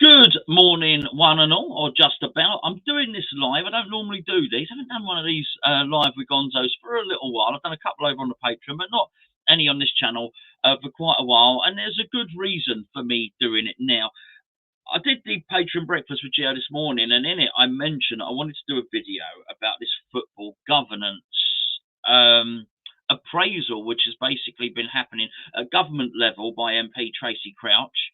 Good morning, one and all, or just about. I'm doing this live. I don't normally do these. I haven't done one of these live with Gonzos for a little while. I've done a couple over on the Patreon, but not any on this channel for quite a while. And there's a good reason for me doing it now. I did the Patreon breakfast with Gio this morning, and in it I mentioned I wanted to do a video about this football governance appraisal, which has basically been happening at government level by MP Tracey Crouch,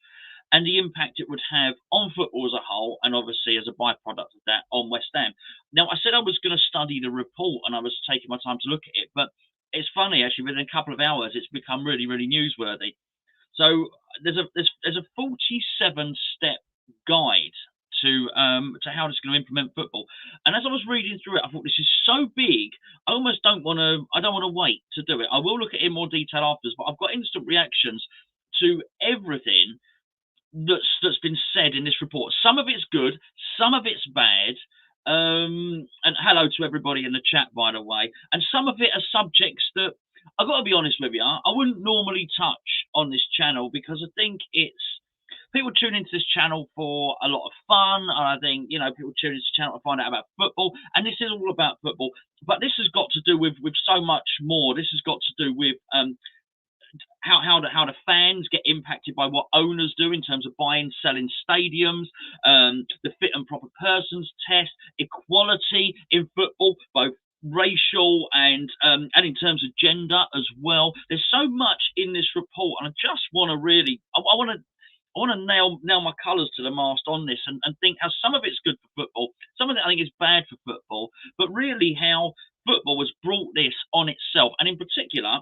and the impact it would have on football as a whole, and obviously as a byproduct of that on West Ham. Now, I said I was going to study the report, and I was taking my time to look at it, but it's funny, actually, within a couple of hours, it's become really, really newsworthy. So there's a 47-step guide to how it's going to implement football. And as I was reading through it, I thought this is so big, I almost don't want to wait to do it. I will look at it in more detail afterwards, but I've got instant reactions to everything that's been said in this report. Some of it's good, some of it's bad, and hello to everybody in the chat, by the way. And some of it are subjects that I've got to be honest with you, I wouldn't normally touch on this channel, because I think it's people tune into this channel for a lot of fun, and I think, you know, people tune into this channel to find out about football, and this is all about football. But this has got to do with so much more. This has got to do with how the fans get impacted by what owners do in terms of buying, selling stadiums, the fit and proper persons test, equality in football, both racial and in terms of gender as well. There's so much in this report, and I just want to really, I want to nail my colours to the mast on this, and think how some of it's good for football, some of it I think is bad for football, but really how football has brought this on itself, and in particular,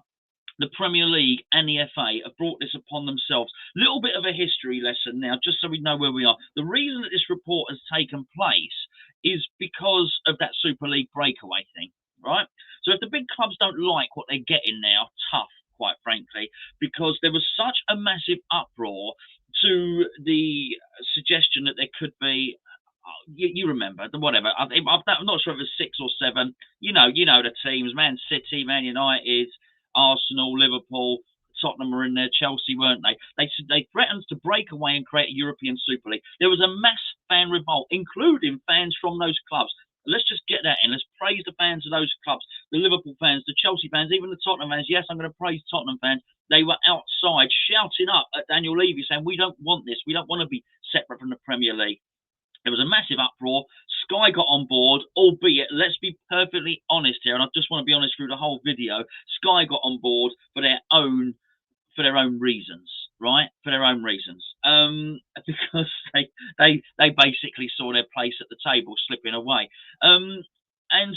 the Premier League and the FA have brought this upon themselves. Little bit of a history lesson now, just so we know where we are. The reason that this report has taken place is because of that Super League breakaway thing, right? So if the big clubs don't like what they're getting now, tough, quite frankly, because there was such a massive uproar to the suggestion that there could be, you remember, whatever, I'm not sure if it was 6 or 7, you know the teams, Man City, Man United, Arsenal, Liverpool, Tottenham were in there, Chelsea, weren't they? They threatened to break away and create a European Super League. There was a mass fan revolt, including fans from those clubs. Let's just get that in. Let's praise the fans of those clubs, the Liverpool fans, the Chelsea fans, even the Tottenham fans. Yes, I'm going to praise Tottenham fans. They were outside shouting up at Daniel Levy saying, we don't want this. We don't want to be separate from the Premier League. There was a massive uproar. Sky got on board, albeit, let's be perfectly honest here, and I just want to be honest through the whole video, Sky got on board for their own reasons, right? For their own reasons. Because they basically saw their place at the table slipping away. And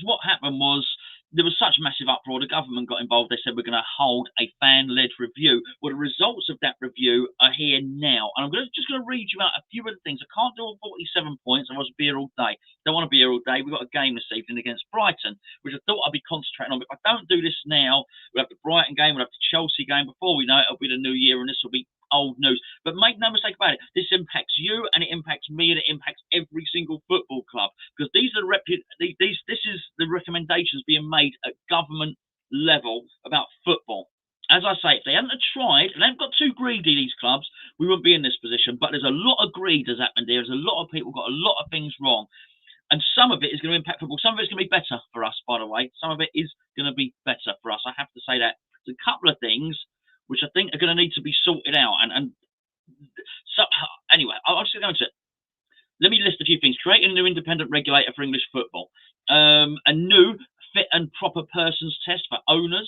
what happened was, there was such massive uproar, the government got involved. They said, we're going to hold a fan-led review. Well, the results of that review are here now. And I'm just going to read you out a few of the things. I can't do all 47 points. I was be here all day. Don't want to be here all day. We've got a game this evening against Brighton, which I thought I'd be concentrating on. But if I don't do this now, we'll have the Brighton game, we'll have the Chelsea game. Before we know it, it'll be the new year, and this will be old news. But make no mistake about it, this impacts you, and it impacts me, and it impacts every single football club, because these are this is the recommendations being made at government level about football. As I say, if they hadn't tried, and they haven't got too greedy, these clubs, we wouldn't be in this position. But there's a lot of greed has happened here. There's a lot of people got a lot of things wrong, and some of it is going to impact football. Some of it's going to be better for us, by the way. Some of it is going to be better for us. I have to say that. There's a couple of things which I think are going to need to be sorted out. And so, anyway, I'll just go into it. Let me list a few things. Create a new independent regulator for English football. A new fit and proper persons test for owners.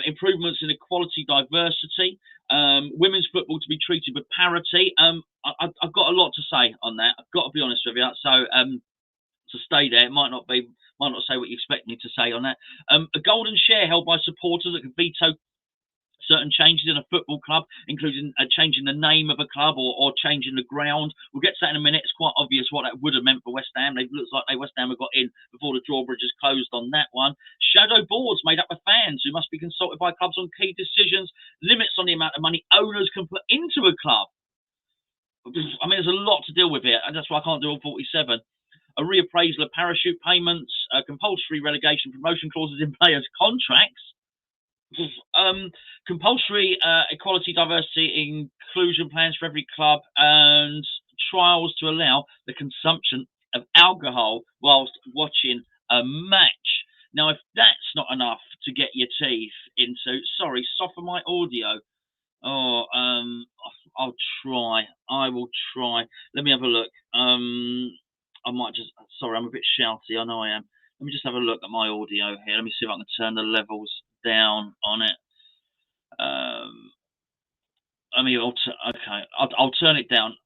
Improvements in equality, diversity. Women's football to be treated with parity. I've got a lot to say on that. I've got to be honest with you. So stay there. It might not say what you expect me to say on that. A golden share held by supporters that can veto certain changes in a football club, including changing the name of a club or changing the ground. We'll get to that in a minute. It's quite obvious what that would have meant for West Ham. It looks like West Ham have got in before the drawbridge is closed on that one. Shadow boards made up of fans who must be consulted by clubs on key decisions. Limits on the amount of money owners can put into a club. I mean, there's a lot to deal with here, and that's why I can't do all 47. A reappraisal of parachute payments, compulsory relegation promotion clauses in players' contracts, compulsory equality, diversity, inclusion plans for every club, and trials to allow the consumption of alcohol whilst watching a match. Now, if that's not enough to get your teeth into, sorry, soften my audio. Oh, I'll try. I will try. Let me have a look. I might just. Sorry, I'm a bit shouty. I know I am. Let me just have a look at my audio here. Let me see if I can turn the levels down on it. Okay. I'll turn it down.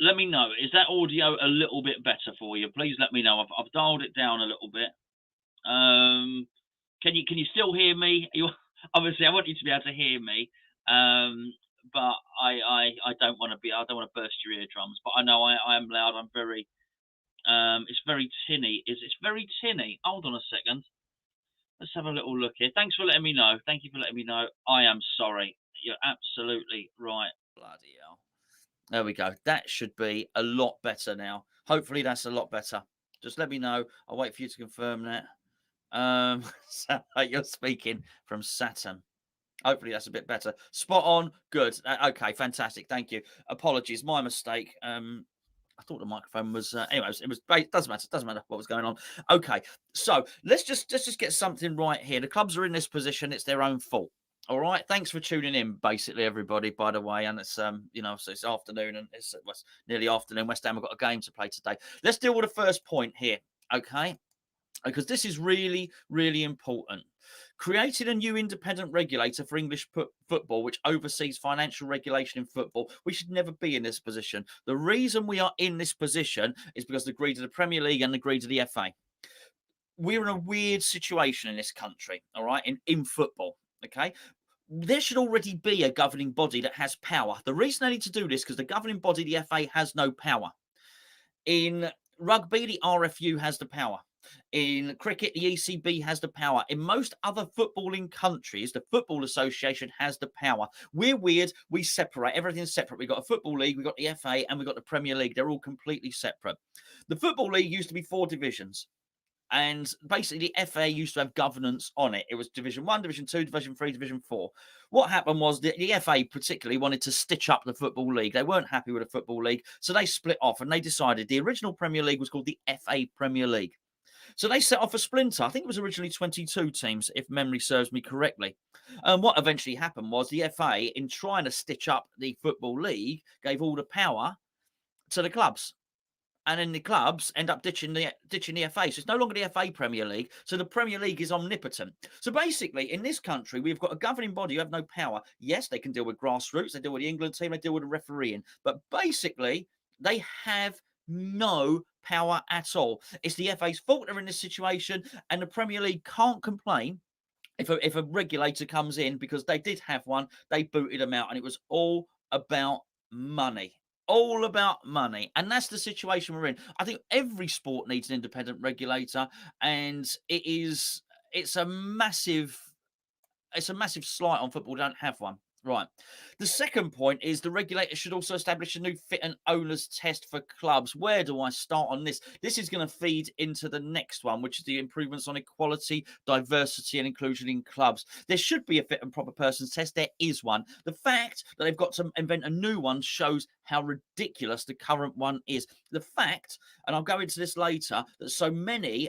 Let me know. Is that audio a little bit better for you? Please let me know. I've dialed it down a little bit. Can you still hear me? Obviously, I want you to be able to hear me. But I don't want to burst your eardrums. But I know I am loud. I'm very. It's very tinny. It's very tinny. Hold on a second. Let's have a little look here. Thanks for letting me know. Thank you for letting me know. I am sorry. You're absolutely right. Bloody hell. There we go. That should be a lot better now. Hopefully that's a lot better. Just let me know. I'll wait for you to confirm that. You're speaking from Saturn. Hopefully that's a bit better. Spot on. Good. Okay, fantastic. Thank you. Apologies. My mistake. I thought the microphone was. Anyways, it was. Doesn't matter. Doesn't matter what was going on. Okay, so let's just get something right here. The clubs are in this position. It's their own fault. All right. Thanks for tuning in, basically, everybody. By the way, and it's so it's afternoon and it's nearly afternoon. West Ham have got a game to play today. Let's deal with the first point here. Okay, because this is really, really important. Created a new independent regulator for English football, which oversees financial regulation in football. We should never be in this position. The reason we are in this position is because the greed of the Premier League and the greed of the FA. We're in a weird situation in this country, all right, in football, okay? There should already be a governing body that has power. The reason they need to do this is because the governing body, the FA, has no power. In rugby, the RFU has the power. In cricket, the ECB has the power. In most other footballing countries, the Football Association has the power. We're weird. We separate. Everything's separate. We've got a Football League, we've got the FA, and we've got the Premier League. They're all completely separate. The Football League used to be 4 divisions. And basically, the FA used to have governance on it. It was Division 1, Division 2, Division 3, Division 4. What happened was the FA particularly wanted to stitch up the Football League. They weren't happy with the Football League, so they split off and they decided the original Premier League was called the FA Premier League. So they set off a splinter. I think it was originally 22 teams, if memory serves me correctly. And what eventually happened was the FA, in trying to stitch up the Football League, gave all the power to the clubs. And then the clubs end up ditching the FA. So it's no longer the FA Premier League. So the Premier League is omnipotent. So basically, in this country, we've got a governing body who have no power. Yes, they can deal with grassroots. They deal with the England team. They deal with the refereeing. But basically, they have no power at all. It's the FA's fault they're in this situation. And the Premier League can't complain if a regulator comes in, because they did have one. They booted them out. And it was all about money. All about money. And that's the situation we're in. I think every sport needs an independent regulator, and it's a massive slight on football. We don't have one. Right. The second point is the regulator should also establish a new fit and owners test for clubs. Where do I start on this? This is going to feed into the next one, which is the improvements on equality, diversity and inclusion in clubs. There should be a fit and proper persons test. There is one. The fact that they've got to invent a new one shows how ridiculous the current one is. The fact, and I'll go into this later, that so many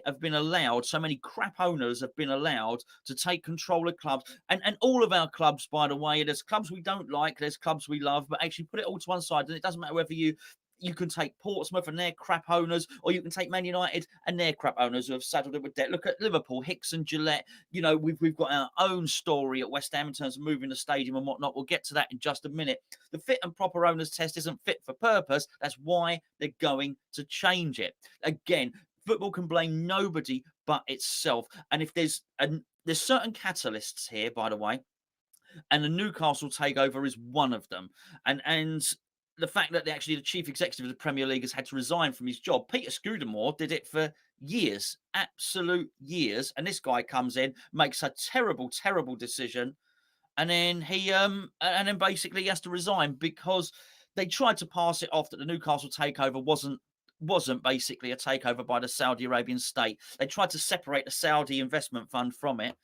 crap owners have been allowed to take control of clubs. And all of our clubs, by the way, there's clubs we don't like, there's clubs we love, but actually put it all to one side, and it doesn't matter whether you can take Portsmouth and their crap owners, or you can take Man United and their crap owners who have saddled it with debt. Look at Liverpool, Hicks and Gillette. We've got our own story at West Ham in terms of moving the stadium and whatnot. We'll get to that in just a minute. The fit and proper owners test isn't fit for purpose. That's why they're going to change it. Again, football can blame nobody but itself. And if there's certain catalysts here, by the way, and the Newcastle takeover is one of them. And the fact that the chief executive of the Premier League has had to resign from his job. Peter Scudamore did it for years, absolute years. And this guy comes in, makes a terrible, terrible decision. And then basically he has to resign because they tried to pass it off that the Newcastle takeover wasn't basically a takeover by the Saudi Arabian state. They tried to separate the Saudi investment fund from it.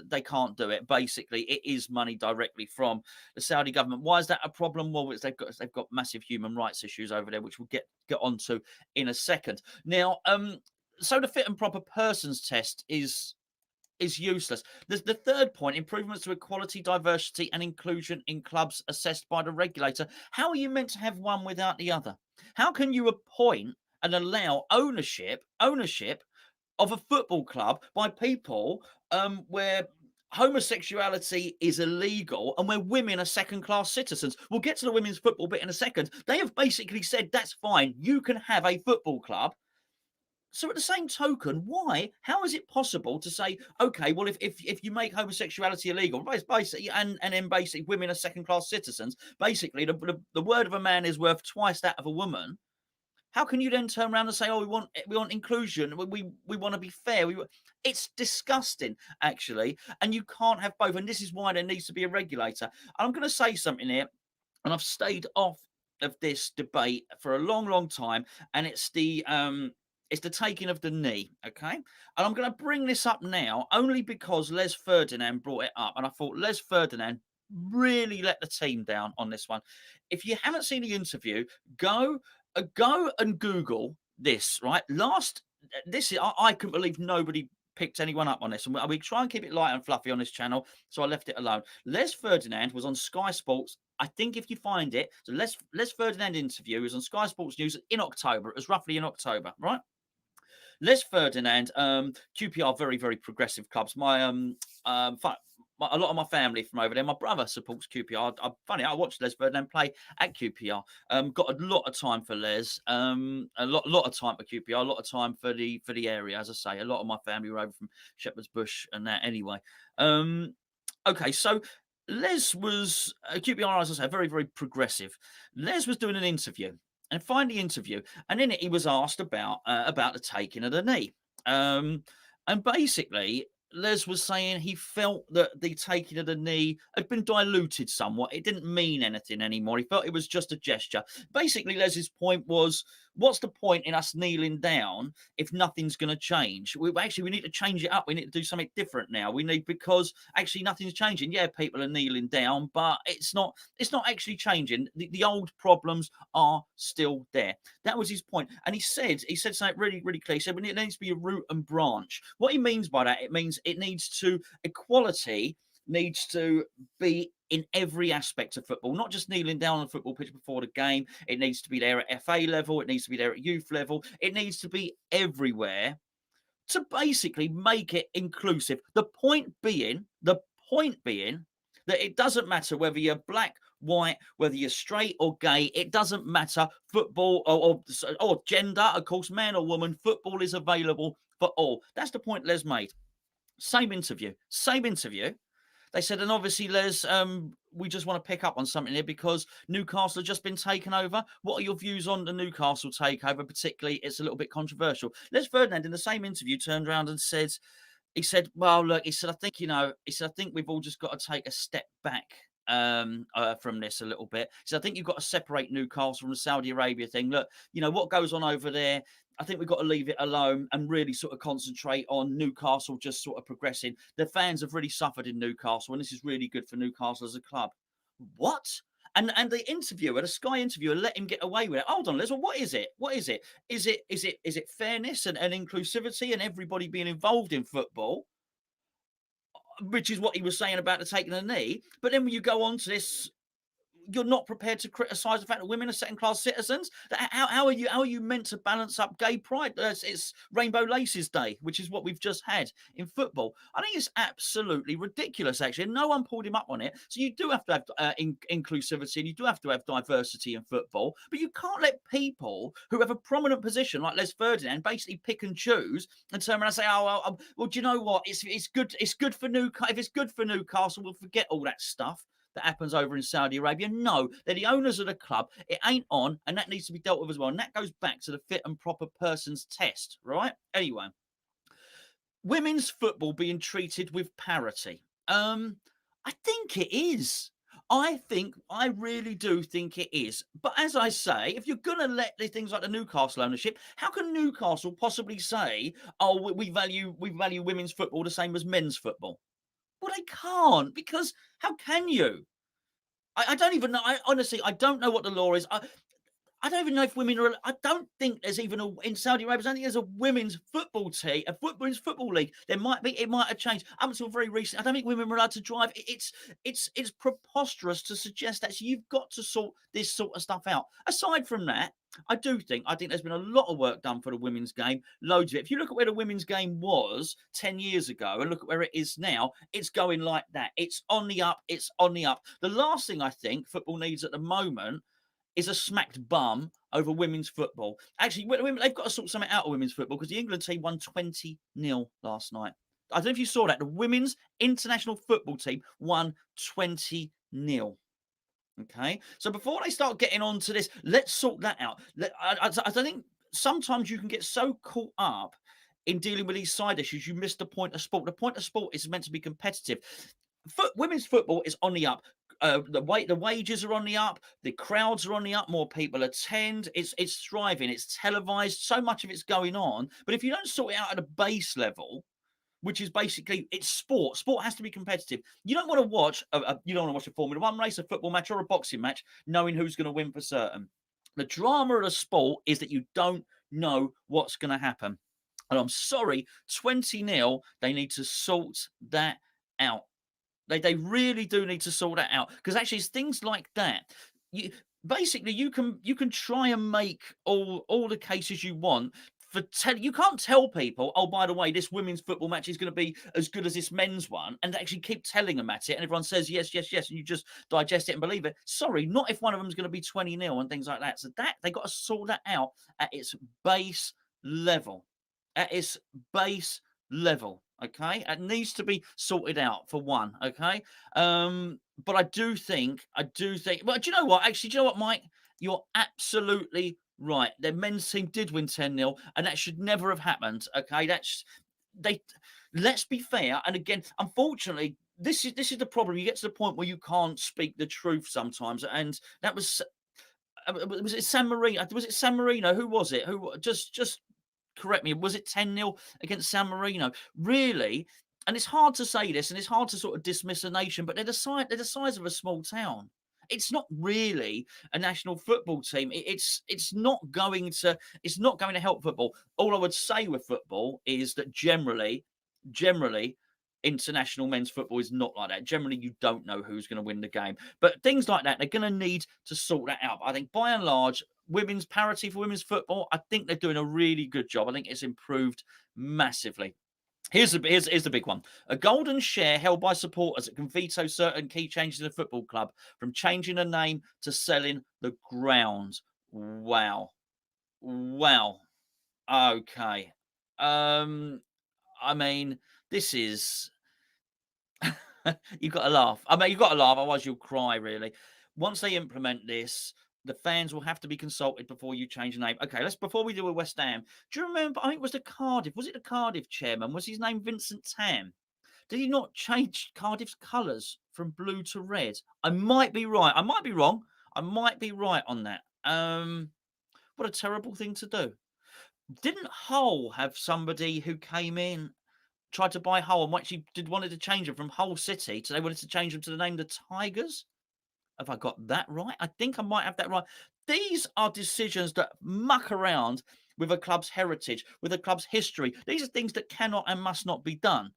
they can't do it. Basically, it is money directly from the Saudi government. Why is that a problem? Well, it's they've got massive human rights issues over there, which we'll get onto in a second. Now, so the fit and proper persons test is useless. The third point, improvements to equality, diversity, and inclusion in clubs assessed by the regulator. How are you meant to have one without the other? How can you appoint and allow ownership of a football club by people where homosexuality is illegal and where women are second class citizens? We'll get to the women's football bit in a second. They have basically said that's fine. You can have a football club. So at the same token, why? How is it possible to say, okay, well, if you make homosexuality illegal, basically, and then basically women are second class citizens, basically the word of a man is worth twice that of a woman. How can you then turn around and say, "Oh, we want inclusion. We want to be fair." It's disgusting, actually, and you can't have both. And this is why there needs to be a regulator. I'm going to say something here, and I've stayed off of this debate for a long, long time, and it's the taking of the knee, okay? And I'm going to bring this up now only because Les Ferdinand brought it up, and I thought Les Ferdinand really let the team down on this one. If you haven't seen the interview, go and Google this. Right, this is I couldn't believe nobody picked anyone up on this, and we try and keep it light and fluffy on this channel, so I left it alone. Les Ferdinand was on Sky Sports. I think if you find it, so Les Ferdinand interview was on Sky Sports News in October. It was roughly in October, right? Les Ferdinand, QPR, very, very progressive clubs. A lot of my family from over there. My brother supports QPR. Funny, I watched Les Ferdinand play at QPR. Got a lot of time for Les. A lot of time for QPR. A lot of time for the area. As I say, a lot of my family were over from Shepherd's Bush and that. Anyway, okay, so Les was QPR, as I say, very, very progressive. Les was doing an interview, and find the interview, and in it he was asked about the taking of the knee, and basically Les was saying he felt that the taking of the knee had been diluted somewhat. It didn't mean anything anymore. He felt it was just a gesture. Basically, Les's point was, what's the point in us kneeling down if nothing's going to change? We need to change it up. We need to do something different now. Because actually nothing's changing. Yeah, people are kneeling down, but it's not actually changing. The old problems are still there. That was his point. And he said something really, really clear. He said, it needs to be a root and branch. What he means by that, it means equality needs to be in every aspect of football, not just kneeling down on the football pitch before the game. It needs to be there at FA level. It needs to be there at youth level. It needs to be everywhere to basically make it inclusive. The point being that it doesn't matter whether you're black, white, whether you're straight or gay. It doesn't matter. Football or gender, of course, man or woman. Football is available for all. That's the point Les made. Same interview. They said, and obviously, Les, we just want to pick up on something here because Newcastle have just been taken over. What are your views on the Newcastle takeover? Particularly, it's a little bit controversial. Les Ferdinand, in the same interview, turned around and said, well, look, he said, I think we've all just got to take a step back from this a little bit. So I think you've got to separate Newcastle from the Saudi Arabia thing. Look, what goes on over there, I think we've got to leave it alone and really sort of concentrate on Newcastle just sort of progressing. The fans have really suffered in Newcastle, and this is really good for Newcastle as a club. What? And the interviewer, the Sky interviewer, let him get away with it. Hold on, Liz. Well, what is it? Is it fairness and inclusivity and everybody being involved in football? Which is what he was saying about the taking a knee. But then when you go on to this, you're not prepared to criticise the fact that women are second-class citizens. How are you meant to balance up gay pride? It's Rainbow Laces Day, which is what we've just had in football. I think it's absolutely ridiculous, actually. And no one pulled him up on it. So you do have to have inclusivity and you do have to have diversity in football. But you can't let people who have a prominent position, like Les Ferdinand, basically pick and choose and turn around and say, well, do you know what? It's good for Newcastle. If it's good for Newcastle, we'll forget all that stuff that happens over in Saudi Arabia. No, they're the owners of the club. It ain't on, and that needs to be dealt with as well. And that goes back to the fit and proper persons test, right? Anyway, women's football being treated with parity. I think it is. I really do think it is. But as I say, if you're going to let the things like the Newcastle ownership, how can Newcastle possibly say, oh, we value women's football the same as men's football? Well, they can't, because how can you? I don't even know. I honestly, I don't know what the law is. I don't even know if women are. I don't think there's even in Saudi Arabia. I don't think there's a women's football team, women's football league. There might be. It might have changed up until very recently. I don't think women were allowed to drive. It's preposterous to suggest that. So you've got to sort this sort of stuff out. Aside from that, I think there's been a lot of work done for the women's game. Loads of it. If you look at where the women's game was 10 years ago and look at where it is now, it's going like that. It's on the up. It's on the up. The last thing I think football needs at the moment is a smacked bum over women's football. Actually, they've got to sort something out of women's football, because the England team won 20-0 last night. I don't know if you saw that. The women's international football team won 20-0. Okay, so before they start getting on to this, let's sort that out. I don't think sometimes you can get so caught up in dealing with these side issues, you miss the point of sport. The point of sport is meant to be competitive. Women's football is on the up. The wages are on the up. The crowds are on the up. More people attend. It's thriving. It's televised. So much of it's going on. But if you don't sort it out at a base level, which is basically, it's sport. Sport has to be competitive. You don't want to watch. You don't want to watch a Formula One race, a football match, or a boxing match, knowing who's going to win for certain. The drama of the sport is that you don't know what's going to happen. And I'm sorry, 20-0. They need to sort that out. They really do need to sort that out, because actually it's things like that. You can try and make all the cases you want for you can't tell people, oh, by the way, this women's football match is going to be as good as this men's one, and actually keep telling them at it, and everyone says yes, yes, yes, and you just digest it and believe it. Sorry, not if one of them is going to be 20-0 and things like that. So that they got to sort that out at its base level. At its base level. Okay, it needs to be sorted out, for one. Okay, but I do think. Well, do you know what? Actually, do you know what, Mike? You're absolutely right. Their men's team did win 10-0, and that should never have happened. Okay, they. Let's be fair. And again, unfortunately, this is the problem. You get to the point where you can't speak the truth sometimes, and that was. Was it San Marino? Was it San Marino? Who was it? Who just correct me, was it 10-0 against San Marino? Really? And it's hard to say this, and it's hard to sort of dismiss a nation, but they're the size of a small town. It's not really a national football team. It's not going to help football. All I would say with football is that generally, international men's football is not like that. Generally, you don't know who's going to win the game. But things like that, they're going to need to sort that out. But I think by and large, women's parity for women's football, I think they're doing a really good job. I think it's improved massively. Here's the big one. A golden share held by supporters that can veto certain key changes in a football club, from changing the name to selling the ground. Wow. Okay. I mean, this is you've got to laugh. I mean, you've got to laugh, otherwise you'll cry, really. Once they implement this, the fans will have to be consulted before you change the name. Okay, before we do with West Ham, do you remember, I think it was the Cardiff chairman? Was his name Vincent Tam? Did he not change Cardiff's colours from blue to red? I might be right. I might be wrong. I might be right on that. What a terrible thing to do. Didn't Hull have somebody who came in, tried to buy Hull, and actually wanted to change them from Hull City to, they wanted to change them to the name the Tigers? Have I got that right? I think I might have that right. These are decisions that muck around with a club's heritage, with a club's history. These are things that cannot and must not be done.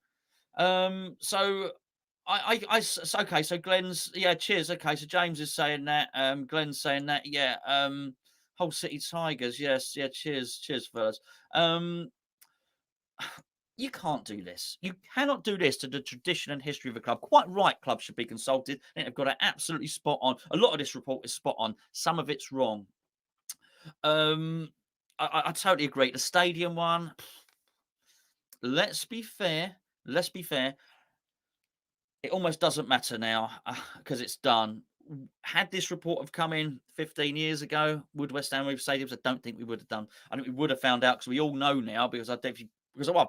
So okay. So Glenn's, yeah, cheers. Okay, so James is saying that. Glenn's saying that. Yeah. Hull City Tigers. Yes. Yeah. Cheers, fellas. You can't do this. You cannot do this to the tradition and history of a club. Quite right, clubs should be consulted. I think they've got it absolutely spot on. A lot of this report is spot on. Some of it's wrong. I totally agree. The stadium one, let's be fair. It almost doesn't matter now because it's done. Had this report have come in 15 years ago, would West Ham move stadiums? I don't think we would have done. I think we would have found out, because we all know now, because I've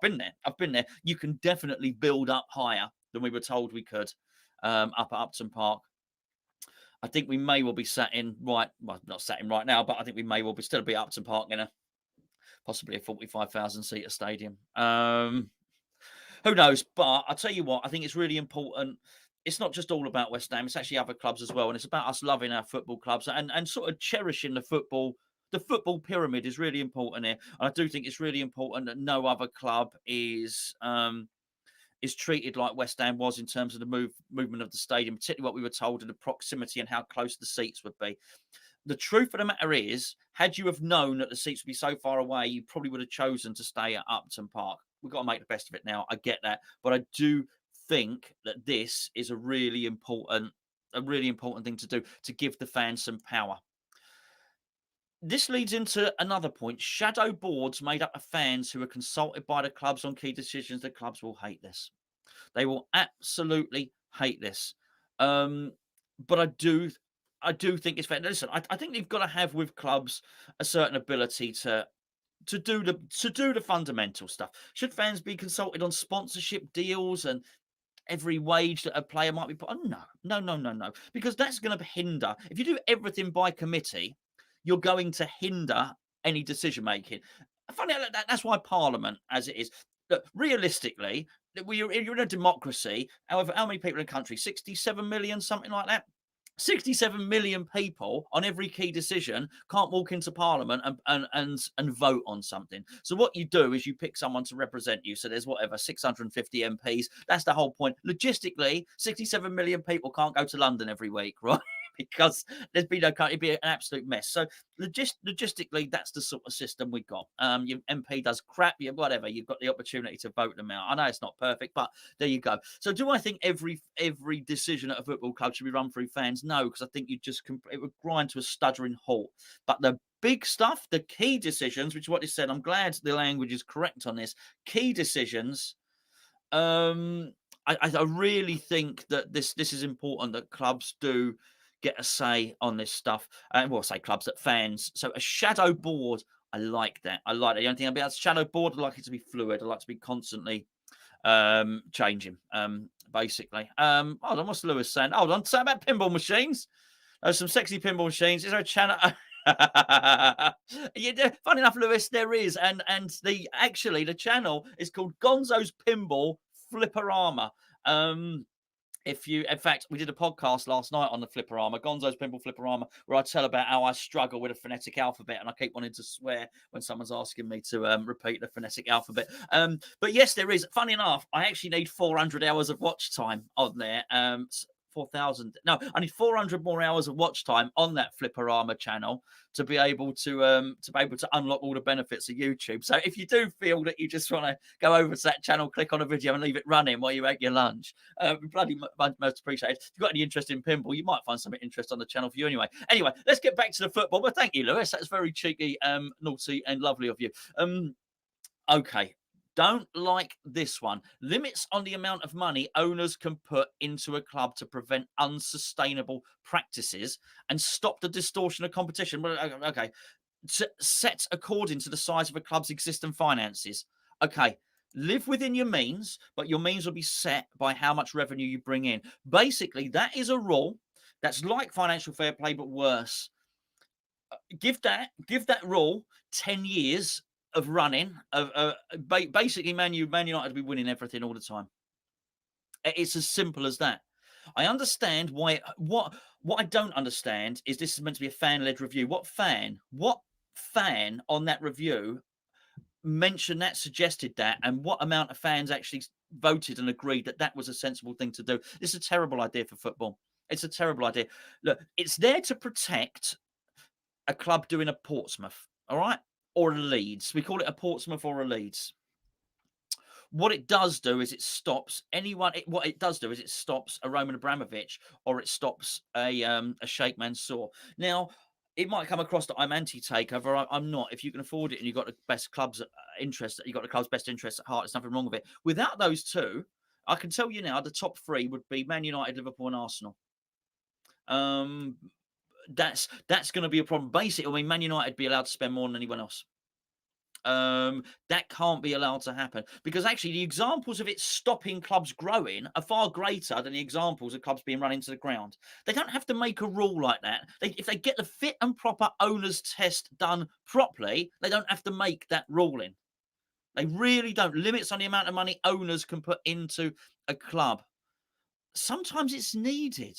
been there. You can definitely build up higher than we were told we could up at Upton Park. I think we may well be not sat in right now, but I think we may well still be at Upton Park in possibly a 45,000 seater stadium. Who knows? But I'll tell you what, I think it's really important. It's not just all about West Ham, it's actually other clubs as well. And it's about us loving our football clubs and sort of cherishing the football. The football pyramid is really important here. And I do think it's really important that no other club is treated like West Ham was in terms of the movement of the stadium, particularly what we were told in the proximity and how close the seats would be. The truth of the matter is, had you have known that the seats would be so far away, you probably would have chosen to stay at Upton Park. We've got to make the best of it now. I get that. But I do think that this is a really important thing to do, to give the fans some power. This leads into another point. Shadow boards made up of fans who are consulted by the clubs on key decisions. The clubs will hate this. They will absolutely hate this. But I do think it's fair. Listen, I think they've got to have with clubs a certain ability to do the fundamental stuff. Should fans be consulted on sponsorship deals and every wage that a player might be put on? No. Because that's going to hinder. If you do everything by committee, you're going to hinder any decision making. Funny, that's why Parliament, as it is, look, realistically, you're in a democracy. However, how many people in the country? 67 million, something like that. 67 million people on every key decision can't walk into Parliament and vote on something. So what you do is you pick someone to represent you. So there's whatever 650 MPs. That's the whole point. Logistically, 67 million people can't go to London every week, right? Because there'd be no country, it'd be an absolute mess. So logistically, that's the sort of system we got. Your MP does crap, whatever. You've got the opportunity to vote them out. I know it's not perfect, but there you go. So do I think every decision at a football club should be run through fans? No, because I think it would grind to a stuttering halt. But the big stuff, the key decisions, which is what he said, I'm glad the language is correct on this. Key decisions. I really think that this is important, that clubs do get a say on this stuff. And we'll say clubs, that fans. So a shadow board, I like that. I like that. The only thing about a shadow board, I like it to be fluid. I like to be constantly changing, basically. Hold on, what's Lewis saying? Hold on, say about pinball machines. There's some sexy pinball machines. Is there a channel? Funny enough, Lewis, there is, and the channel is called Gonzo's Pinball Flipperama. In fact, we did a podcast last night on the Flipperama, Gonzo's Pinball Flipperama, where I tell about how I struggle with a phonetic alphabet and I keep wanting to swear when someone's asking me to repeat the phonetic alphabet. But yes, there is. Funny enough, I actually need 400 hours of watch time on there. 4,000. No, I need 400 more hours of watch time on that Flipperama channel to be able to unlock all the benefits of YouTube. So if you do feel that you just want to go over to that channel, click on a video and leave it running while you eat your lunch, bloody most appreciated. If you've got any interest in pinball, you might find something interesting on the channel for you anyway. Anyway, let's get back to the football. Well, thank you, Lewis. That's very cheeky, naughty and lovely of you. Okay. Don't like this one. Limits on the amount of money owners can put into a club to prevent unsustainable practices and stop the distortion of competition. Well, okay. Set according to the size of a club's existing finances. Okay. Live within your means, but your means will be set by how much revenue you bring in. Basically, that is a rule that's like financial fair play, but worse. Give that rule 10 years of running, basically Man United will be winning everything all the time. It's as simple as that. I understand why. What I don't understand is this is meant to be a fan-led review. What fan on that review mentioned that, suggested that, and what amount of fans actually voted and agreed that that was a sensible thing to do? This is a terrible idea for football. It's a terrible idea. Look, it's there to protect a club doing a Portsmouth, all right? Or a Leeds. We call it a Portsmouth or a Leeds. What it does do is it stops anyone. What it does do is it stops a Roman Abramovich or it stops a Sheikh Mansour. Now, it might come across that I'm anti-takeover. I'm not. If you can afford it and you've got the best club's interest, you've got the club's best interest at heart, there's nothing wrong with it. Without those two, I can tell you now, the top three would be Man United, Liverpool, and Arsenal. That's going to be a problem. Basically, I mean, Man United be allowed to spend more than anyone else. That can't be allowed to happen, because actually the examples of it stopping clubs growing are far greater than the examples of clubs being run into the ground. They don't have to make a rule like that. If they get the fit and proper owners test done properly, they don't have to make that ruling. They really don't. Limits on the amount of money owners can put into a club. Sometimes it's needed.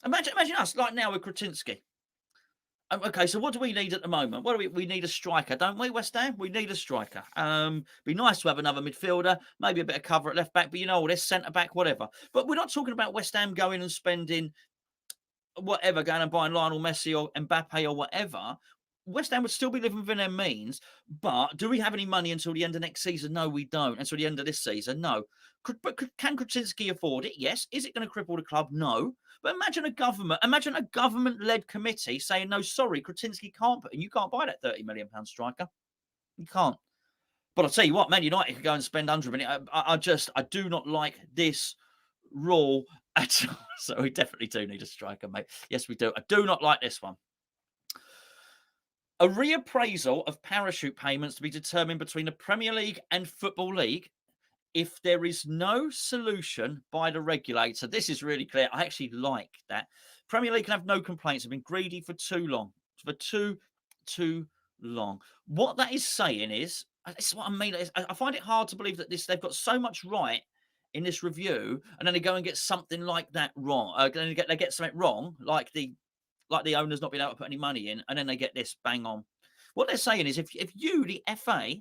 Imagine us like now with Kretinsky. Okay, so what do we need at the moment? What do we need? A striker, don't we, West Ham? We need a striker. Be nice to have another midfielder, maybe a bit of cover at left back, but you know what, this centre back, whatever. But we're not talking about West Ham going and spending whatever, going and buying Lionel Messi or Mbappe or whatever. West Ham would still be living within their means, but do we have any money until the end of next season? No, we don't. Until the end of this season, no. Can Krasinski afford it? Yes. Is it going to cripple the club? No. But imagine a government-led committee saying, no, sorry, Krasinski can't and you can't buy that £30 million striker. You can't. But I'll tell you what, Man United could go and spend 100 million. I do not like this rule at all. So we definitely do need a striker, mate. Yes, we do. I do not like this one. A reappraisal of parachute payments to be determined between the Premier League and Football League if there is no solution by the regulator. This is really clear. I actually like that. Premier League can have no complaints. Have been greedy for too long. For too long. What that is saying is, this is what I mean. I find it hard to believe that they've got so much right in this review, and then they go and get something like that wrong. Then they get something wrong, like the owners not being able to put any money in, and then they get this bang on. What they're saying is, if you, the FA,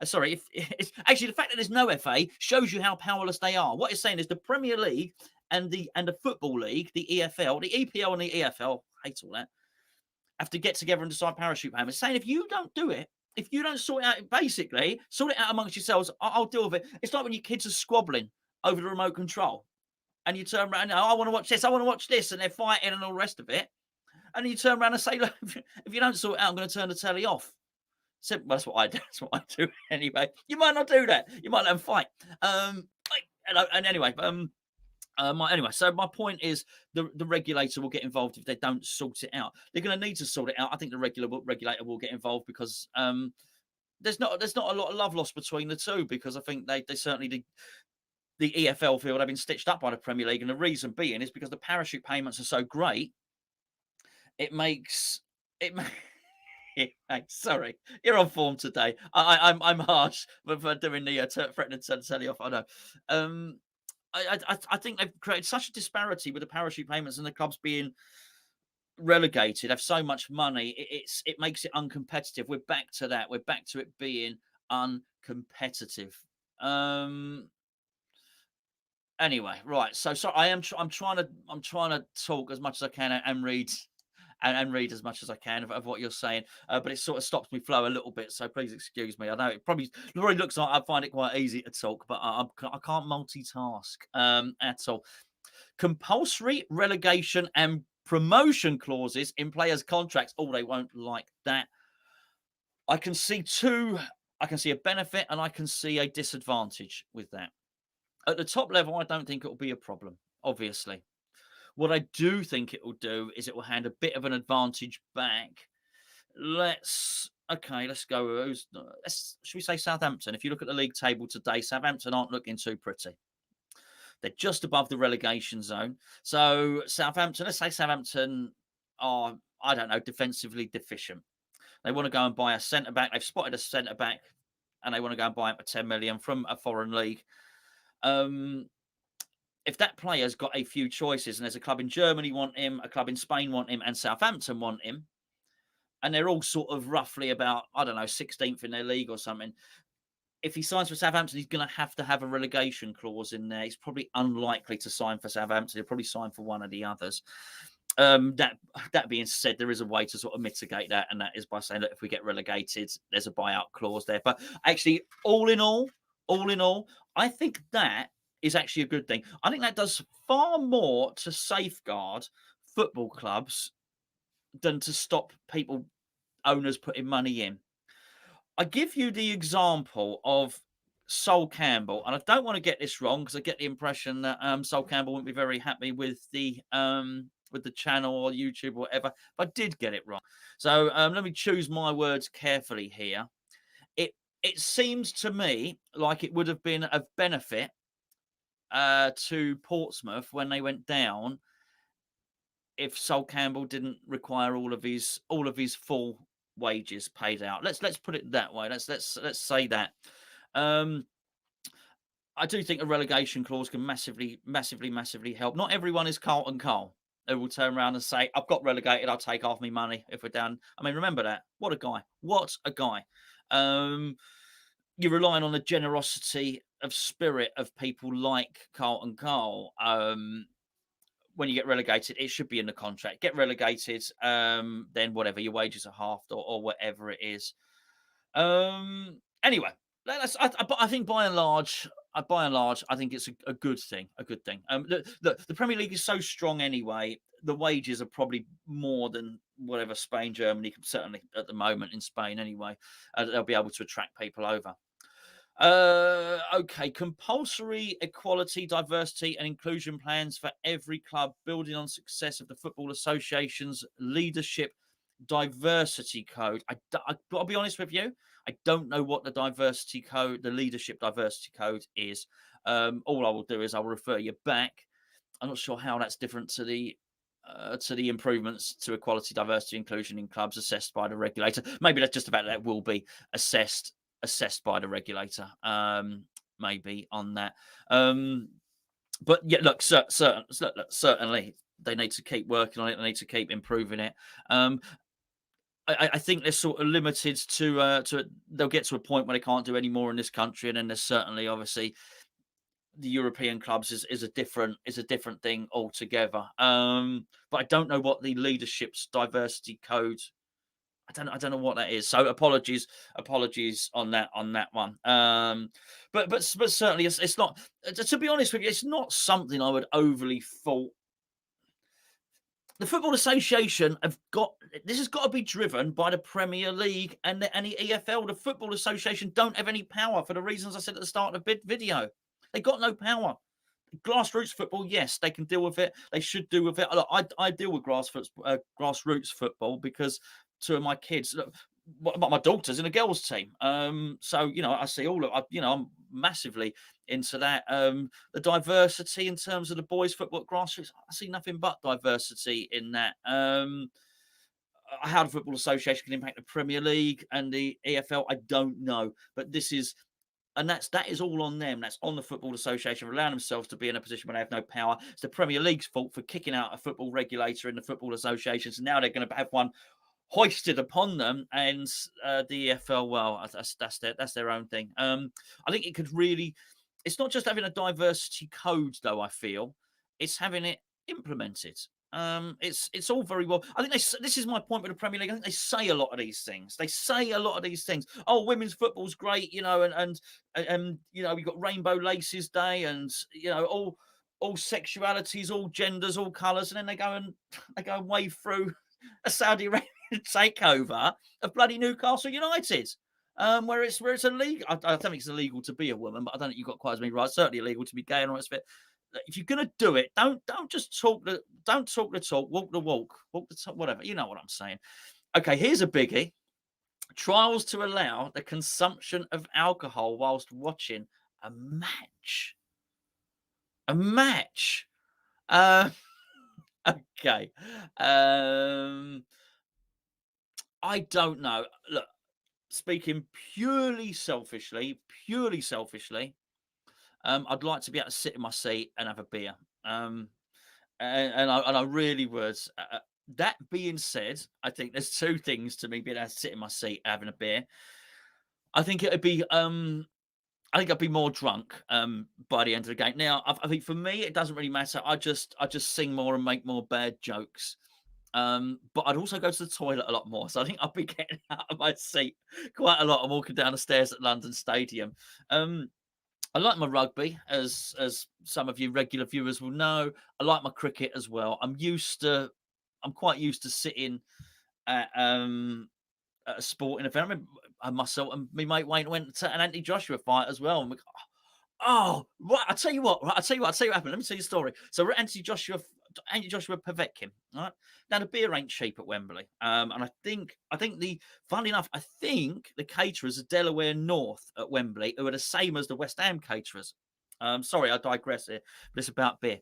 sorry, if actually the fact that there's no FA shows you how powerless they are. What it's saying is the Premier League and the Football League, the EFL, the EPL and the EFL, hate all that, have to get together and decide parachute payments. Saying if you don't do it, if you don't sort it out, basically sort it out amongst yourselves, I'll deal with it. It's like when your kids are squabbling over the remote control, and you turn around, I want to watch this, I want to watch this, and they're fighting and all the rest of it. And you turn around and say, look, if you don't sort it out, I'm going to turn the telly off. So, well, that's what I do. That's what I do anyway. You might not do that. You might let them fight. Anyway, so my point is the regulator will get involved if they don't sort it out. They're going to need to sort it out. I think the regulator will get involved because there's not a lot of love lost between the two, because I think they certainly the EFL feel they've been stitched up by the Premier League, and the reason being is because the parachute payments are so great. It makes. Sorry, you're on form today. I'm harsh for doing the threatening to turn the telly off. I know. I think they've created such a disparity with the parachute payments and the clubs being relegated, have so much money. It makes it uncompetitive. We're back to that. We're back to it being uncompetitive. Anyway, right. So I'm trying to talk as much as I can and read. And read as much as I can of what you're saying, but it sort of stops me flow a little bit. So please excuse me. I know it probably looks like I find it quite easy to talk, but I can't multitask at all. Compulsory relegation and promotion clauses in players' contracts. Oh, they won't like that. I can see a benefit and I can see a disadvantage with that. At the top level, I don't think it will be a problem, obviously. What I do think it will do is it will hand a bit of an advantage back. Let's go. Should we say Southampton? If you look at the league table today, Southampton aren't looking too pretty. They're just above the relegation zone. So Southampton, let's say Southampton are, I don't know, defensively deficient. They want to go and buy a centre-back. They've spotted a centre-back and they want to go and buy him for 10 million from a foreign league. If that player's got a few choices, and there's a club in Germany want him, a club in Spain want him, and Southampton want him, and they're all sort of roughly about, I don't know, 16th in their league or something. If he signs for Southampton, he's going to have a relegation clause in there. He's probably unlikely to sign for Southampton. He'll probably sign for one of the others. That being said, there is a way to sort of mitigate that, and that is by saying that if we get relegated, there's a buyout clause there. But actually, all in all, I think that is actually a good thing. I think that does far more to safeguard football clubs than to stop owners putting money in. I give you the example of Sol Campbell, and I don't want to get this wrong because I get the impression that Sol Campbell wouldn't be very happy with the channel or YouTube or whatever. But I did get it wrong. So let me choose my words carefully here. It seems to me like it would have been of benefit to Portsmouth when they went down if Sol Campbell didn't require all of his full wages paid out. Let's put it that way. Let's say that. I do think a relegation clause can massively, massively, massively help. Not everyone is Carlton Cole who will turn around and say, I've got relegated, I'll take half my money if we're down. I mean, remember that. What a guy. What a guy. You're relying on the generosity of spirit of people like Carlton Cole. When you get relegated, it should be in the contract. Get relegated, then whatever, your wages are halved or whatever it is. Anyway, I think by and large, I think it's a good thing. A good thing. The Premier League is so strong anyway. The wages are probably more than whatever Spain, Germany, certainly at the moment in Spain anyway. They'll be able to attract people over. Okay, compulsory equality, diversity, and inclusion plans for every club, building on success of the Football Association's leadership diversity code. I'll be honest with you, I don't know what the diversity code, the leadership diversity code is. All I will do is I'll refer you back. I'm not sure how that's different to the improvements to equality, diversity, inclusion in clubs assessed by the regulator. Maybe that's just about that will be assessed by the regulator. Maybe on that. But yeah, look, certainly they need to keep working on it. They need to keep improving it. I think they're sort of limited to they'll get to a point where they can't do any more in this country, and then there's certainly obviously the European clubs is a different thing altogether. But I don't know what the leadership's diversity code. I don't know what that is. So apologies on that one. But certainly it's not. To be honest with you, it's not something I would overly fault. The Football Association this has got to be driven by the Premier League and the EFL. The Football Association don't have any power for the reasons I said at the start of the video. They got no power. Grassroots football, yes, they can deal with it. They should deal with it. Look, I deal with grassroots football because two of my kids. Look, my daughter's in a girls' team, so I see all of. I'm massively into that. The diversity in terms of the boys' football grassroots, I see nothing but diversity in that. How the Football Association can impact the Premier League and the EFL, I don't know, but this is. And that is all on them. That's on the Football Association for allowing themselves to be in a position where they have no power. It's the Premier League's fault for kicking out a football regulator in the Football Association. So now they're going to have one hoisted upon them, and the EFL. Well, that's their own thing. I think it could really. It's not just having a diversity code, though. I feel it's having it implemented. It's all very well. I think this is my point with the Premier League. I think they say a lot of these things. Oh, women's football's great, and we've got Rainbow Laces Day, and all sexualities, all genders, all colours, and then they go and wave through a Saudi Arabian takeover of bloody Newcastle United. Where it's illegal. I don't think it's illegal to be a woman, but I don't think you've got quite as many rights. Certainly illegal to be gay and all that. If you're going to do it, don't just talk the talk, walk the walk, walk the talk, whatever. You know what I'm saying. Okay, here's a biggie. Trials to allow the consumption of alcohol whilst watching a match. A match. Okay. I don't know. Look, speaking purely selfishly, I'd like to be able to sit in my seat and have a beer. And I really would. That being said, I think there's two things to me being able to sit in my seat having a beer. I think it'd be I think I'd be more drunk by the end of the game. Now, I think for me, it doesn't really matter. I just sing more and make more bad jokes. But I'd also go to the toilet a lot more. So I think I'd be getting out of my seat quite a lot and walking down the stairs at London Stadium. I like my rugby, as some of you regular viewers will know. I like my cricket as well. I'm quite used to sitting at a sporting event. I remember myself and my mate Wayne went to an Anthony Joshua fight as well. And right, I'll tell you what happened. Let me tell you a story. So we're at Anthony Joshua Povetkin. Right now, the beer ain't cheap at Wembley, and I think funnily enough, I think the caterers are Delaware North at Wembley, who are the same as the West Ham caterers. Sorry, I digress here, but it's about beer.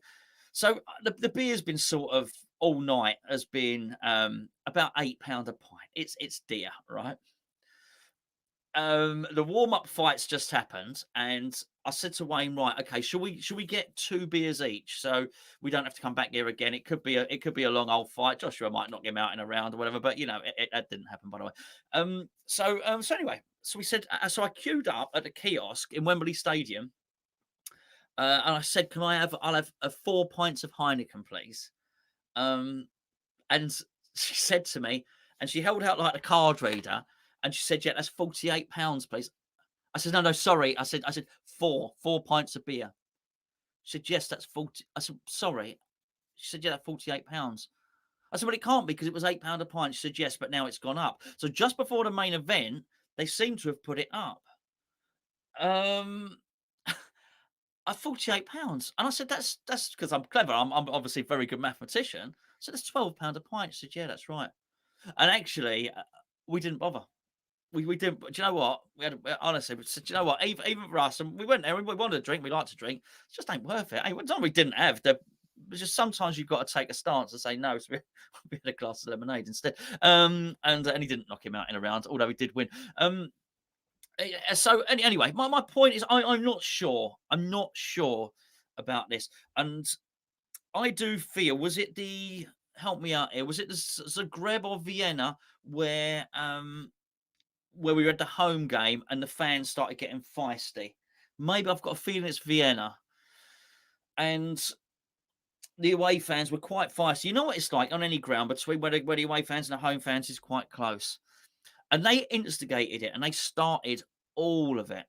So the beer's been sort of all night has been about £8 a pint. It's dear, right? the warm-up fights just happened, and I said to Wayne, right, okay, should we get 2 beers each so we don't have to come back here again? It could be a long old fight. Joshua might knock him out in a round or whatever, but that didn't happen, by the way. So anyway, so we said, so I queued up at the kiosk in Wembley Stadium, and I said, I'll have 4 pints of Heineken, please. And she said to me, and she held out like a card reader, and she said, "Yeah, that's £48, please." I said, "No, sorry." I said, four pints of beer. She said, "Yes, that's 40." I said, "Sorry." She said, "Yeah, that's £48." I said, "Well, it can't be because it was £8 a pint." She said, "Yes, but now it's gone up." So just before the main event, they seem to have put it up. At £48, and I said, "That's because I'm clever. I'm obviously a very good mathematician." So that's £12 a pint. She said, "Yeah, that's right." And actually, we didn't bother. We didn't. But do you know what? Honestly, we said, do you know what? Even for us, and we went there. We wanted to drink. We like to drink. It just ain't worth it. Hey, one time we didn't have. It's just sometimes you've got to take a stance and say no. So we had a glass of lemonade instead. And he didn't knock him out in a round, although he did win. So anyway, my point is, I'm not sure. I'm not sure about this, and I do feel, was it the, help me out here, was it the Zagreb or Vienna where we had the home game and the fans started getting feisty? Maybe I've got a feeling it's Vienna. And the away fans were quite feisty. You know what it's like on any ground between where the away fans and the home fans is quite close. And they instigated it and they started all of it.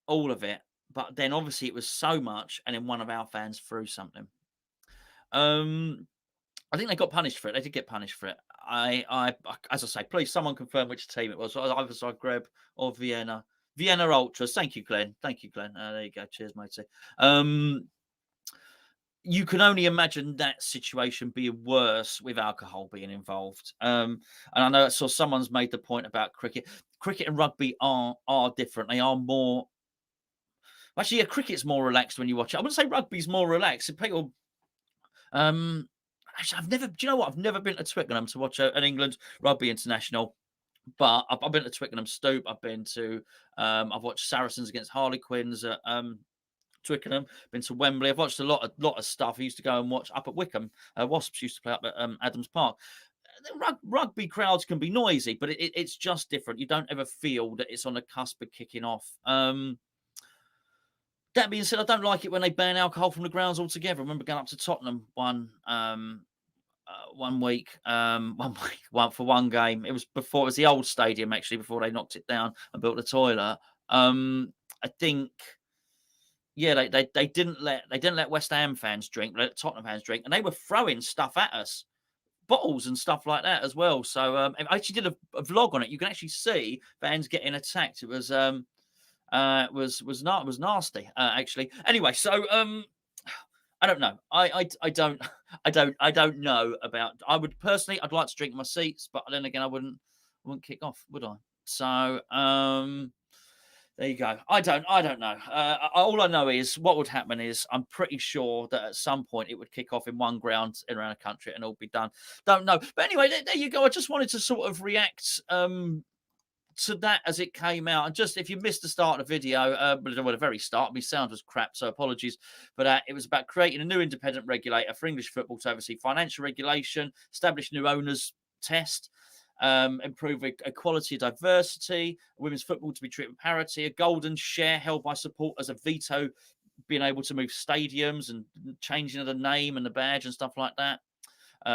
All of it. But then obviously it was so much, and then one of our fans threw something. I think they got punished for it. They did get punished for it. As I say, please someone confirm which team it was. Either Zagreb or Vienna. Vienna Ultras. Thank you, Glenn. Thank you, Glenn. There you go. Cheers, matey. You can only imagine that situation being worse with alcohol being involved. And I know I saw someone's made the point about cricket. Cricket and rugby are different. They are more. Actually, yeah, cricket's more relaxed when you watch it. I wouldn't say rugby's more relaxed. People. Actually, I've never. Do you know what? I've never been to Twickenham to watch an England rugby international. But I've been to Twickenham Stoop. I've been to. I've watched Saracens against Harlequins at Twickenham. Been to Wembley. I've watched a lot of stuff. I used to go and watch up at Wickham. Wasps used to play up at Adams Park. Rugby crowds can be noisy, but it's just different. You don't ever feel that it's on the cusp of kicking off. That being said, I don't like it when they ban alcohol from the grounds altogether. I remember going up to Tottenham one week for one game. It was the old stadium, actually, before they knocked it down and built the toilet. I think, yeah, they didn't let West Ham fans drink, let Tottenham fans drink, and they were throwing stuff at us, bottles and stuff like that as well. So I actually did a vlog on it. You can actually see fans getting attacked. It was nasty, actually. Anyway, so I don't know. I don't know about. I would personally, I'd like to drink in my seats, but then again, I wouldn't kick off, would I? So there you go. I don't know. All I know is what would happen is I'm pretty sure that at some point it would kick off in one ground around the country and it'll be done. Don't know. But anyway, there you go. I just wanted to sort of react to that as it came out. And just if you missed the start of the video, the very start, my sound was crap, so apologies for that. It was about creating a new independent regulator for English football to oversee financial regulation, establish new owners test, improve equality, diversity, women's football to be treated with parity, a golden share held by supporters, a veto being able to move stadiums and changing of the name and the badge and stuff like that.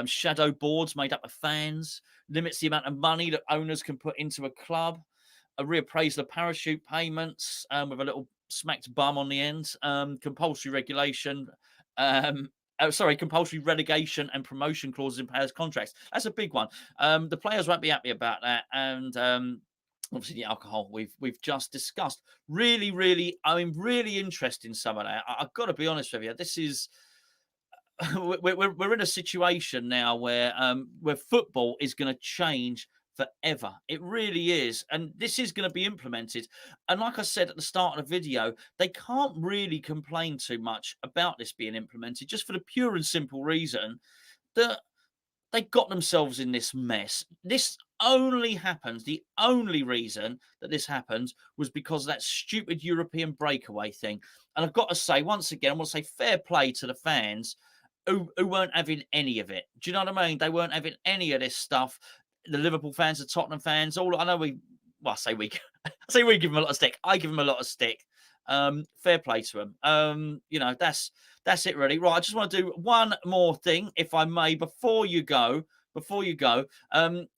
Shadow boards made up of fans, limits the amount of money that owners can put into a club, a reappraisal of parachute payments with a little smacked bum on the end, compulsory regulation, compulsory relegation and promotion clauses in players' contracts. That's a big one. The players won't be happy about that, and obviously the alcohol we've just discussed. Really, really, really interesting some of that. I've got to be honest with you. This is. We're in a situation now where football is going to change forever. It really is. And this is going to be implemented. And like I said at the start of the video, they can't really complain too much about this being implemented, just for the pure and simple reason that they got themselves in this mess. This only happens, the only reason that this happens was because of that stupid European breakaway thing. And I've got to say, once again, I want to say fair play to the fans who weren't having any of it. Do you know what I mean? They weren't having any of this stuff. The Liverpool fans, the Tottenham fans, all I know I say we I say we give them a lot of stick. I give them a lot of stick. Fair play to them. That's it really. Right, I just want to do one more thing, if I may, before you go.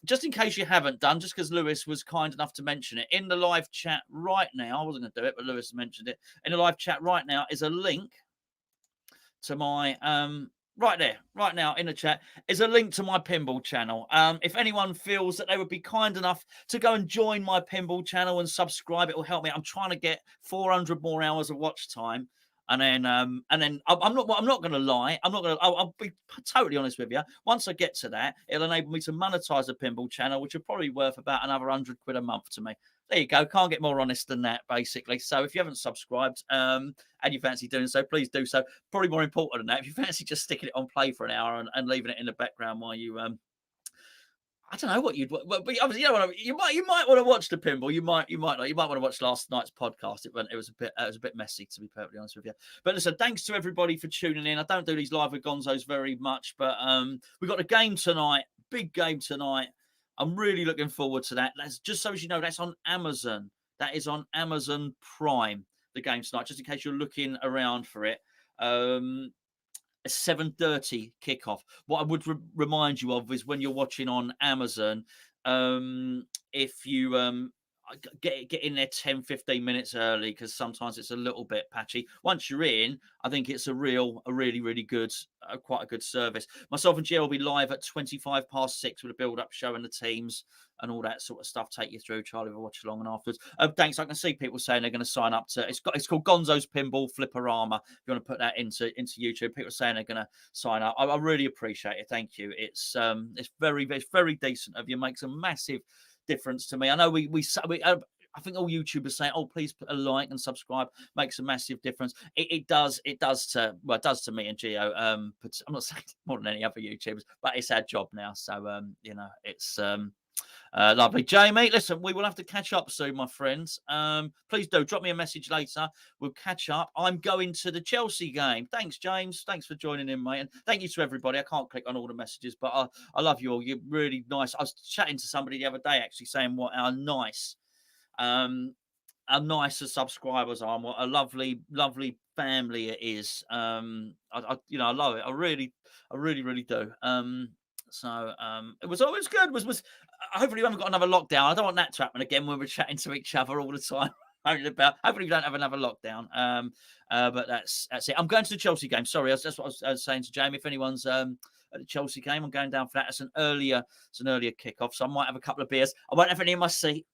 Just in case you haven't done, just because Lewis was kind enough to mention it in the live chat right now. I wasn't going to do it, but Lewis mentioned it in the live chat right now. Is a link to my right now in the chat is a link to my pinball channel. If anyone feels that they would be kind enough to go and join my pinball channel and subscribe, it will help me. I'm trying to get 400 more hours of watch time. And then I'm not going to lie. I'll be totally honest with you. Once I get to that, it'll enable me to monetize the pinball channel, which will probably be worth about another 100 quid a month to me. There you go. Can't get more honest than that, basically. So if you haven't subscribed and you fancy doing so, please do so. Probably more important than that, if you fancy just sticking it on play for an hour and leaving it in the background while you I don't know what you'd, but obviously you might want to watch the pinball. You might want to watch last night's podcast. It was a bit messy, to be perfectly honest with you. But listen, thanks to everybody for tuning in. I don't do these live with Gonzos very much, but we got a game tonight, big game tonight. I'm really looking forward to that. That's just so as you know, that's on Amazon. That is on Amazon Prime. The game tonight, just in case you're looking around for it. A 7:30 kickoff. What I would remind you of is when you're watching on Amazon, if you get in there 10-15 minutes early, because sometimes it's a little bit patchy. Once you're in, I think it's a really good, quite a good service. Myself and Jill will be live at 6:25 with a build-up showing the teams and all that sort of stuff. Take you through. Charlie will watch along and afterwards. Thanks. I can see people saying they're going to sign up to. It's called Gonzo's Pinball Flipperama. If you want to put that into YouTube, people are saying they're going to sign up. I really appreciate it. Thank you. It's very decent of you. Makes a massive difference to me. I know I think all YouTubers say, "Oh, please put a like and subscribe." Makes a massive difference. It does to me and Gio. I'm not saying more than any other YouTubers, but it's our job now. So it's lovely. Jamie, listen, we will have to catch up soon, my friends. Please do drop me a message later. We'll catch up. I'm going to the Chelsea game. Thanks, James. Thanks for joining in, mate. And thank you to everybody. I can't click on all the messages, but I love you all. You're really nice. I was chatting to somebody the other day, actually, saying what how nice as subscribers are, and what a lovely family it is. I love it. I really do. It was always good. Was hopefully we haven't got another lockdown. I don't want that to happen again when we're chatting to each other all the time. Hopefully we don't have another lockdown. But that's it. I'm going to the Chelsea game. Sorry, that's what I was saying to Jamie. If anyone's at the Chelsea game, I'm going down for that. It's an earlier kickoff, so I might have a couple of beers. I won't have any in my seat.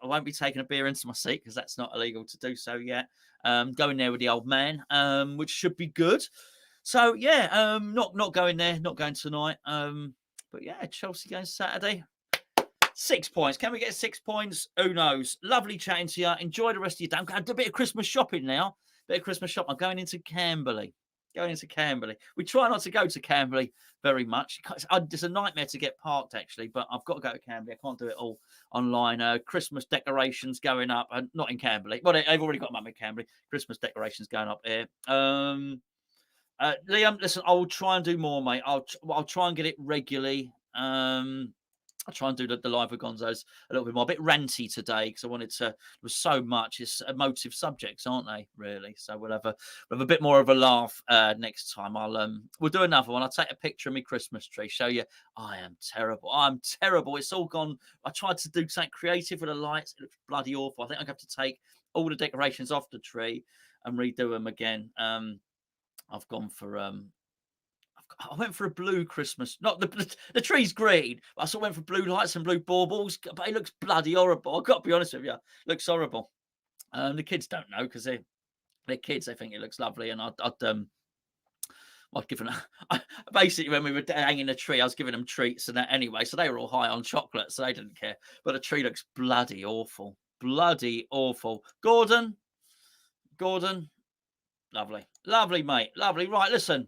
I won't be taking a beer into my seat because that's not illegal to do so yet. Going there with the old man, which should be good. So yeah, not going there, not going tonight. But yeah, Chelsea game Saturday. 6 points. Can we get 6 points? Who knows? Lovely chatting to you. Enjoy the rest of your day. I'm going to do a bit of Christmas shopping now. I'm going into Camberley. We try not to go to Camberley very much. It's a nightmare to get parked, actually, but I've got to go to Camberley. I can't do it all online. Christmas decorations going up, and not in Camberley. Well, they've already got them up in Camberley. Christmas decorations going up there. Liam, listen, I'll try and do more, mate. I'll try and get it regularly. I'll try and do the live with Gonzos a little bit more. A bit ranty today because I wanted to. There was so much. It's emotive subjects, aren't they? Really. So we'll have a bit more of a laugh next time. We'll do another one. I'll take a picture of my Christmas tree. Show you. I am terrible. It's all gone. I tried to do something creative with the lights. It looks bloody awful. I think I'm going to have to take all the decorations off the tree and redo them again. I've gone for I went for a blue Christmas. Not the tree's green, but I sort of went for blue lights and blue baubles. But it looks bloody horrible. I've got to be honest with you. It looks horrible. The kids don't know because they're kids. They think it looks lovely, and I'd given basically when we were hanging the tree, I was giving them treats and that anyway. So they were all high on chocolate, so they didn't care. But the tree looks bloody awful. Gordon, lovely, mate, lovely. Right, listen.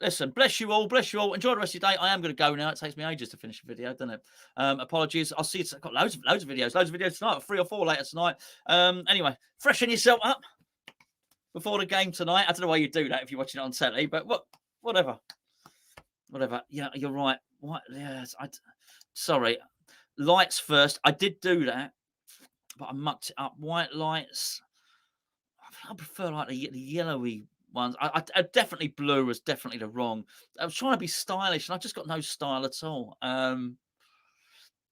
Listen, bless you all. Bless you all. Enjoy the rest of your day. I am going to go now. It takes me ages to finish a video, doesn't it? Apologies. I'll see you. I've got loads of videos. Loads of videos tonight. 3 or 4 later tonight. Anyway, freshen yourself up before the game tonight. I don't know why you do that if you're watching it on telly, but whatever. Yeah, you're right. What? Yes, sorry. Lights first. I did do that, but I mucked it up. White lights. I prefer like the yellowy ones. I definitely blue was definitely the wrong. I was trying to be stylish, and I just got no style at all.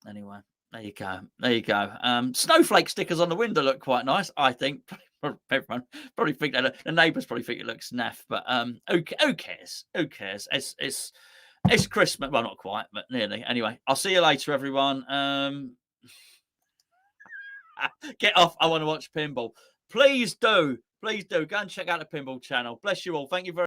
Anyway, there you go. There you go. Snowflake stickers on the window look quite nice, I think. Everyone probably think that the neighbours probably think it looks naff, but who cares? Who cares? It's Christmas. Well, not quite, but nearly. Anyway, I'll see you later, everyone. Get off. I want to watch pinball. Please do. Go and check out the pinball channel. Bless you all. Thank you very much.